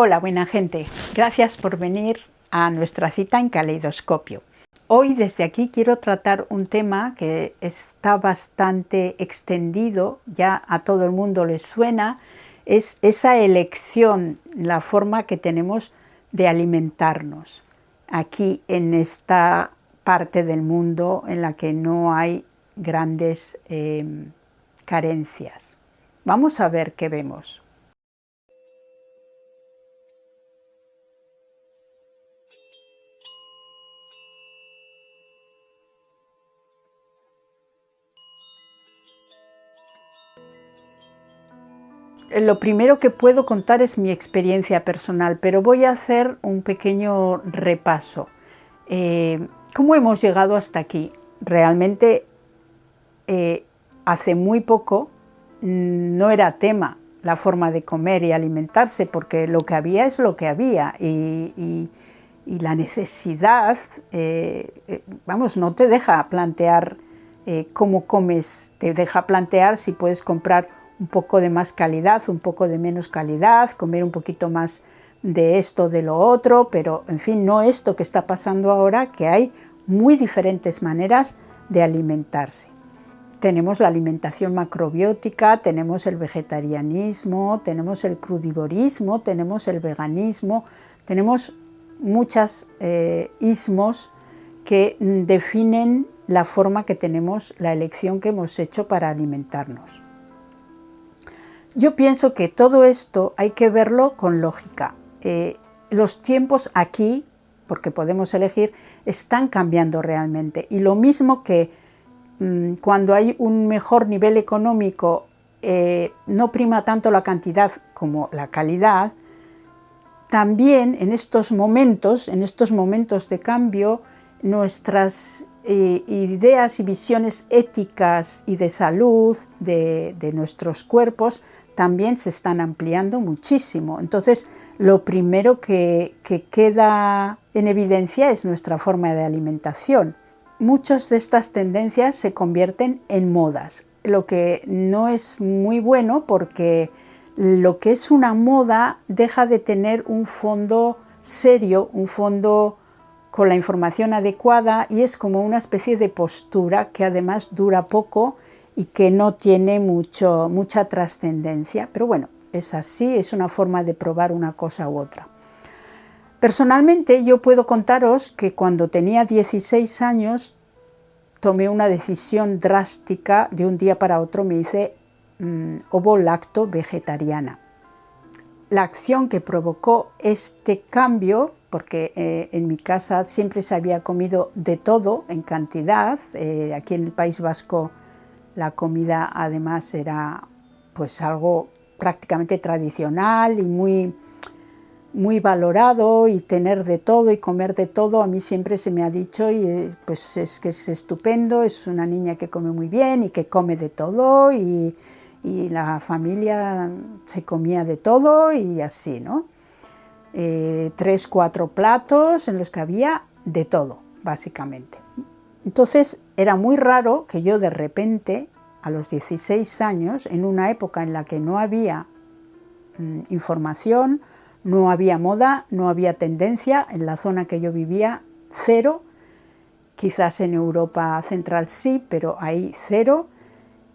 Hola, buena gente. Gracias por venir a nuestra cita en Caleidoscopio. Hoy desde aquí quiero tratar un tema que está bastante extendido, ya a todo el mundo le suena, es esa elección, la forma que tenemos de alimentarnos aquí en esta parte del mundo en la que no hay grandes carencias. Vamos a ver qué vemos. Lo primero que puedo contar es mi experiencia personal, pero voy a hacer un pequeño repaso. ¿Cómo hemos llegado hasta aquí? Realmente hace muy poco no era tema la forma de comer y alimentarse, porque lo que había es lo que había y la necesidad, no te deja plantear cómo comes, te deja plantear si puedes comprar un poco de más calidad, un poco de menos calidad, comer un poquito más de esto, de lo otro, pero en fin, no esto que está pasando ahora, que hay muy diferentes maneras de alimentarse. Tenemos la alimentación macrobiótica, tenemos el vegetarianismo, tenemos el crudivorismo, tenemos el veganismo, tenemos muchos ismos que definen la forma que tenemos, la elección que hemos hecho para alimentarnos. Yo pienso que todo esto hay que verlo con lógica. Los tiempos aquí, porque podemos elegir, están cambiando realmente. Y lo mismo que cuando hay un mejor nivel económico, no prima tanto la cantidad como la calidad, también en estos momentos de cambio, nuestras ideas y visiones éticas y de salud de nuestros cuerpos también se están ampliando muchísimo. Entonces, lo primero que queda en evidencia es nuestra forma de alimentación. Muchas de estas tendencias se convierten en modas, lo que no es muy bueno porque lo que es una moda deja de tener un fondo serio, un fondo con la información adecuada, y es como una especie de postura que además dura poco y que no tiene mucha trascendencia. Pero bueno, es así, es una forma de probar una cosa u otra. Personalmente yo puedo contaros que cuando tenía 16 años tomé una decisión drástica, de un día para otro me hice ovo-lacto vegetariana. La acción que provocó este cambio, porque en mi casa siempre se había comido de todo en cantidad, aquí en el País Vasco la comida además era pues algo prácticamente tradicional y muy valorado, y tener de todo y comer de todo, a mí siempre se me ha dicho, y pues es que es estupendo, es una niña que come muy bien y que come de todo, y la familia se comía de todo y así, ¿no? 3, 4 platos en los que había de todo, básicamente. Entonces era muy raro que yo de repente, a los 16 años, en una época en la que no había información, no había moda, no había tendencia, en la zona que yo vivía, cero, quizás en Europa Central sí, pero ahí cero,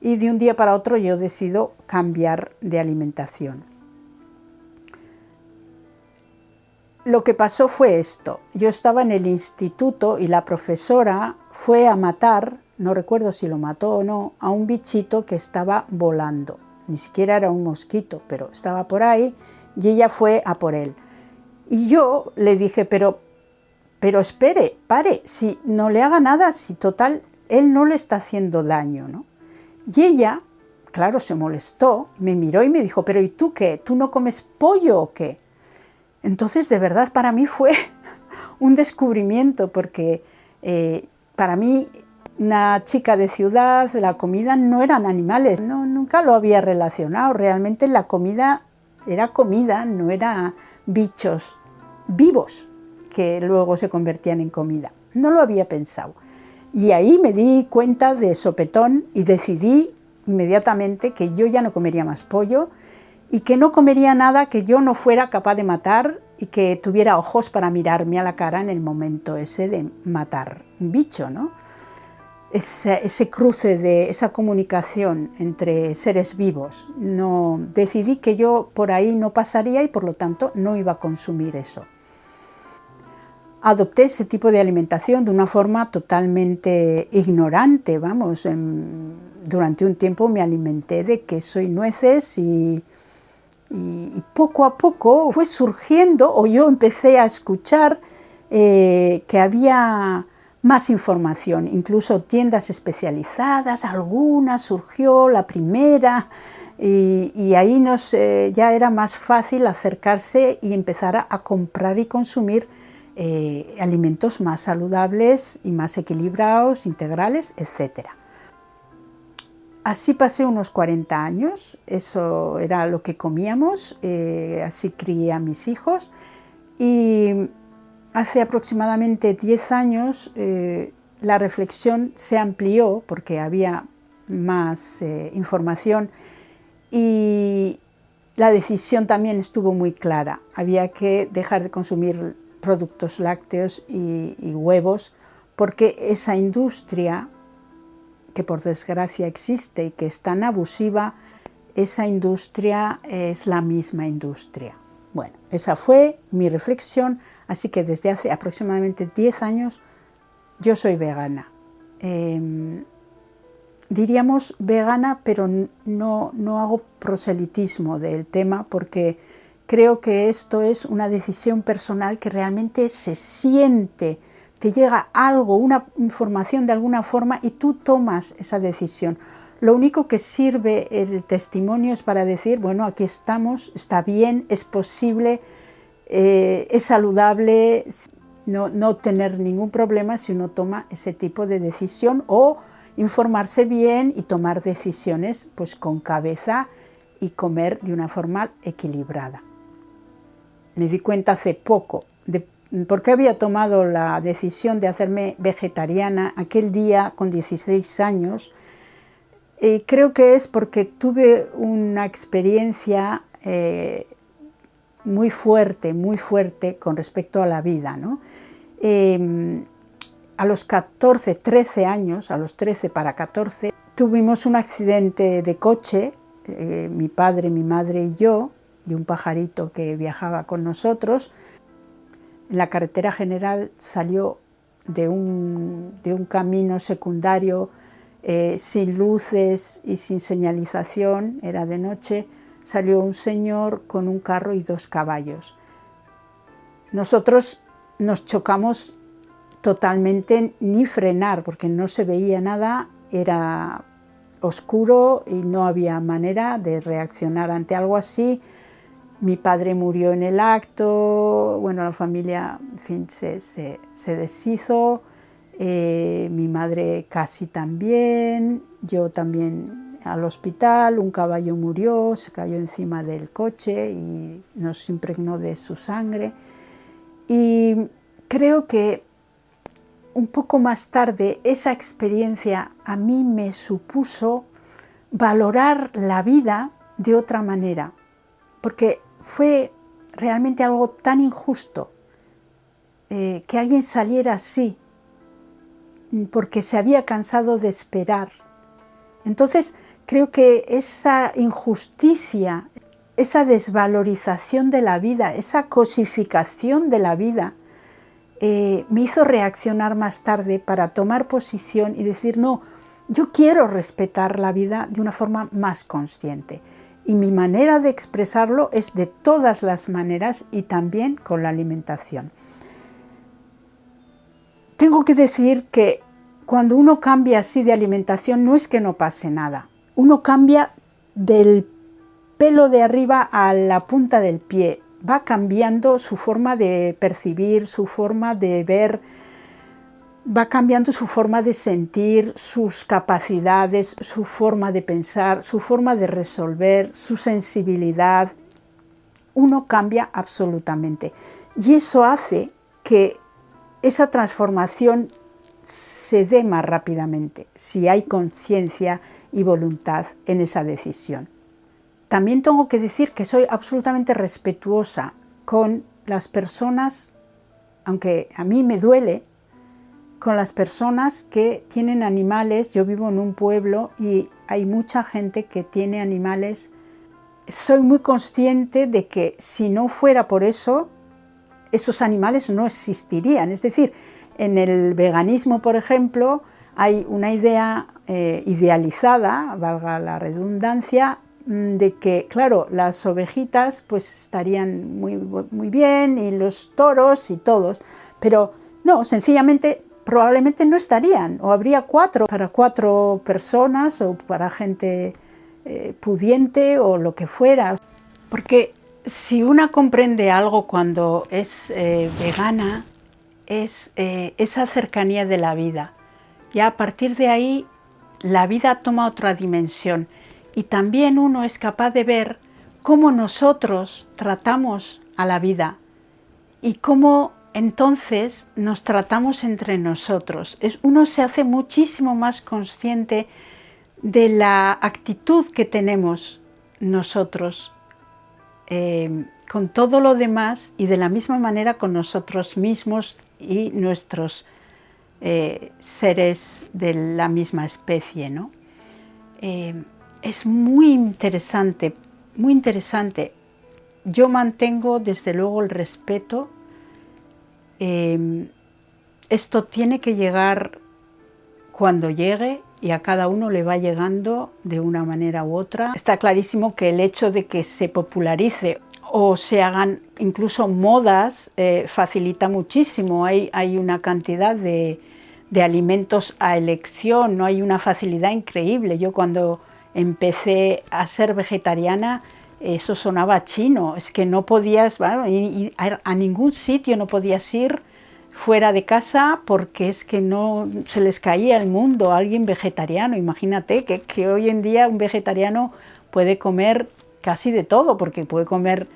y de un día para otro yo decido cambiar de alimentación. Lo que pasó fue esto: yo estaba en el instituto y la profesora fue a matar, no recuerdo si lo mató o no, a un bichito que estaba volando. Ni siquiera era un mosquito, pero estaba por ahí, y ella fue a por él. Y yo le dije, pero espere, pare, si no le haga nada, si total, él no le está haciendo daño, ¿no? Y ella, claro, se molestó, me miró y me dijo, pero ¿y tú qué? ¿Tú no comes pollo o qué? Entonces, de verdad, para mí fue un descubrimiento, porque para mí, una chica de ciudad, la comida no eran animales, nunca lo había relacionado. Realmente la comida era comida, no era bichos vivos que luego se convertían en comida. No lo había pensado. Y ahí me di cuenta de sopetón y decidí inmediatamente que yo ya no comería más pollo y que no comería nada que yo no fuera capaz de matar y que tuviera ojos para mirarme a la cara en el momento ese de matar un bicho, ¿no? Ese cruce, esa comunicación entre seres vivos. No, decidí que yo por ahí no pasaría y por lo tanto no iba a consumir eso. Adopté ese tipo de alimentación de una forma totalmente ignorante, vamos. Durante un tiempo me alimenté de queso y nueces y poco a poco fue surgiendo, o yo empecé a escuchar que había más información, incluso tiendas especializadas, algunas surgió, la primera, y ahí ya era más fácil acercarse y empezar a comprar y consumir alimentos más saludables y más equilibrados, integrales, etc. Así pasé unos 40 años, eso era lo que comíamos, así crié a mis hijos, y hace aproximadamente 10 años la reflexión se amplió porque había más información y la decisión también estuvo muy clara. Había que dejar de consumir productos lácteos y huevos porque esa industria, que por desgracia existe y que es tan abusiva, esa industria es la misma industria. Bueno, esa fue mi reflexión, así que desde hace aproximadamente 10 años yo soy vegana. Diríamos vegana, pero no hago proselitismo del tema porque creo que esto es una decisión personal que realmente se siente, te llega algo, una información de alguna forma y tú tomas esa decisión. Lo único que sirve el testimonio es para decir, bueno, aquí estamos, está bien, es posible, es saludable, no tener ningún problema si uno toma ese tipo de decisión o informarse bien y tomar decisiones pues con cabeza y comer de una forma equilibrada. Me di cuenta hace poco de por qué había tomado la decisión de hacerme vegetariana aquel día con 16 años. Creo que es porque tuve una experiencia muy fuerte con respecto a la vida, ¿no? A los 14, 13 años, a los 13 para 14, tuvimos un accidente de coche, mi padre, mi madre y yo, y un pajarito que viajaba con nosotros. En la carretera general salió de un camino secundario sin luces y sin señalización, era de noche, salió un señor con un carro y 2 caballos. Nosotros nos chocamos totalmente, ni frenar, porque no se veía nada, era oscuro y no había manera de reaccionar ante algo así. Mi padre murió en el acto, bueno, la familia, en fin, se deshizo, mi madre casi también, yo también al hospital, un caballo murió, se cayó encima del coche y nos impregnó de su sangre. Y creo que un poco más tarde esa experiencia a mí me supuso valorar la vida de otra manera, porque fue realmente algo tan injusto que alguien saliera así, porque se había cansado de esperar. Entonces creo que esa injusticia, esa desvalorización de la vida, esa cosificación de la vida, me hizo reaccionar más tarde para tomar posición y decir, no, yo quiero respetar la vida de una forma más consciente. Y mi manera de expresarlo es de todas las maneras y también con la alimentación. Tengo que decir que cuando uno cambia así de alimentación no es que no pase nada. Uno cambia del pelo de arriba a la punta del pie. Va cambiando su forma de percibir, su forma de ver, va cambiando su forma de sentir, sus capacidades, su forma de pensar, su forma de resolver, su sensibilidad. Uno cambia absolutamente. Y eso hace que esa transformación se dé más rápidamente, si hay conciencia y voluntad en esa decisión. también tengo que decir que soy absolutamente respetuosa con las personas, aunque a mí me duele, con las personas que tienen animales. Yo vivo en un pueblo y hay mucha gente que tiene animales. Soy muy consciente de que si no fuera por eso, esos animales no existirían. Es decir, en el veganismo, por ejemplo, hay una idea idealizada, valga la redundancia, de que, claro, las ovejitas pues estarían muy bien, y los toros y todos, pero no, sencillamente probablemente no estarían, o habría 4 para 4 personas o para gente pudiente o lo que fuera. Porque si una comprende algo cuando es vegana, es esa cercanía de la vida. Ya a partir de ahí la vida toma otra dimensión, y también uno es capaz de ver cómo nosotros tratamos a la vida y cómo entonces nos tratamos entre nosotros. Uno se hace muchísimo más consciente de la actitud que tenemos nosotros con todo lo demás, y de la misma manera con nosotros mismos y nuestros seres de la misma especie, ¿no? Es muy interesante, muy interesante. Yo mantengo desde luego el respeto. Esto tiene que llegar cuando llegue, y a cada uno le va llegando de una manera u otra. Está clarísimo que el hecho de que se popularice o se hagan incluso modas facilita muchísimo. Hay una cantidad de alimentos a elección, no hay una facilidad increíble. Yo cuando empecé a ser vegetariana, eso sonaba chino, es que no podías, bueno, ir a ningún sitio, no podías ir fuera de casa porque es que no se les caía el mundo a alguien vegetariano. Imagínate que hoy en día un vegetariano puede comer casi de todo, porque puede comer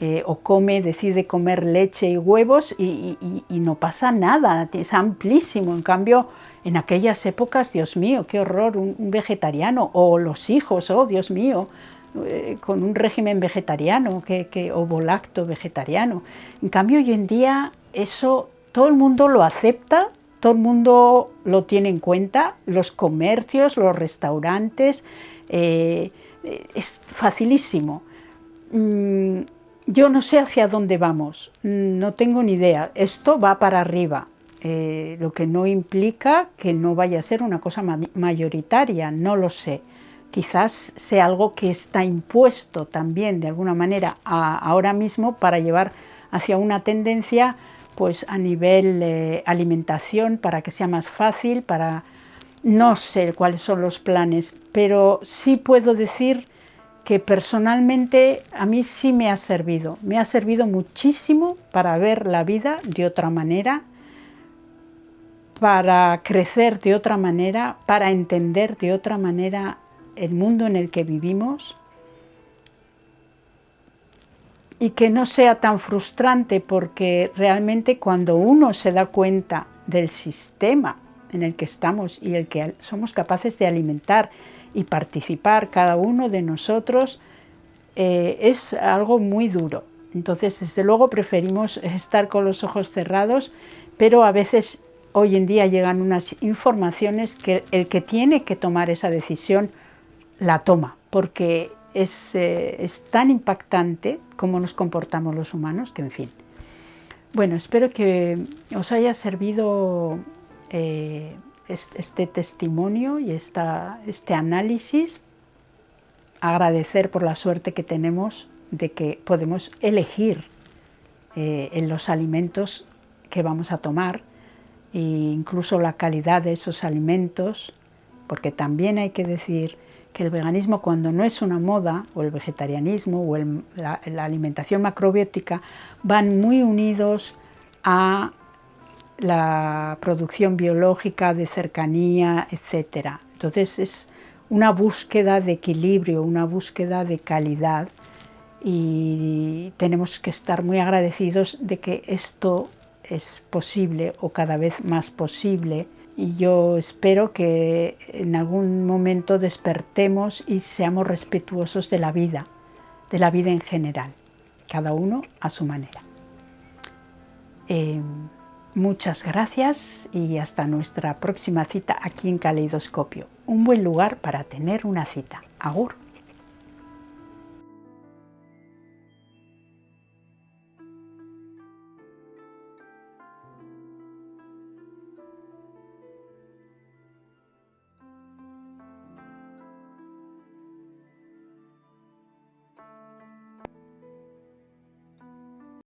decide comer leche y huevos y no pasa nada, es amplísimo. En cambio, en aquellas épocas, Dios mío, qué horror, un vegetariano, o los hijos, oh Dios mío, con un régimen vegetariano, ovolacto vegetariano. En cambio, hoy en día eso todo el mundo lo acepta, todo el mundo lo tiene en cuenta, los comercios, los restaurantes, es facilísimo. Yo no sé hacia dónde vamos, no tengo ni idea. Esto va para arriba, lo que no implica que no vaya a ser una cosa mayoritaria, no lo sé. Quizás sea algo que está impuesto también de alguna manera ahora mismo para llevar hacia una tendencia pues a nivel alimentación, para que sea más fácil, no sé cuáles son los planes, pero sí puedo decir que personalmente a mí sí me ha servido muchísimo para ver la vida de otra manera, para crecer de otra manera, para entender de otra manera el mundo en el que vivimos, y que no sea tan frustrante, porque realmente cuando uno se da cuenta del sistema en el que estamos y el que somos capaces de alimentar y participar cada uno de nosotros, es algo muy duro. Entonces, desde luego, preferimos estar con los ojos cerrados, pero a veces hoy en día llegan unas informaciones que el que tiene que tomar esa decisión la toma, porque es tan impactante cómo nos comportamos los humanos, que en fin. Bueno, espero que os haya servido este testimonio y este análisis. Agradecer por la suerte que tenemos de que podemos elegir en los alimentos que vamos a tomar, e incluso la calidad de esos alimentos, porque también hay que decir que el veganismo, cuando no es una moda, o el vegetarianismo o la alimentación macrobiótica, van muy unidos a la producción biológica de cercanía, etc. Entonces es una búsqueda de equilibrio, una búsqueda de calidad, y tenemos que estar muy agradecidos de que esto es posible, o cada vez más posible. Y yo espero que en algún momento despertemos y seamos respetuosos de la vida, de la vida en general, cada uno a su manera. Muchas gracias y hasta nuestra próxima cita aquí en Caleidoscopio, un buen lugar para tener una cita. Agur.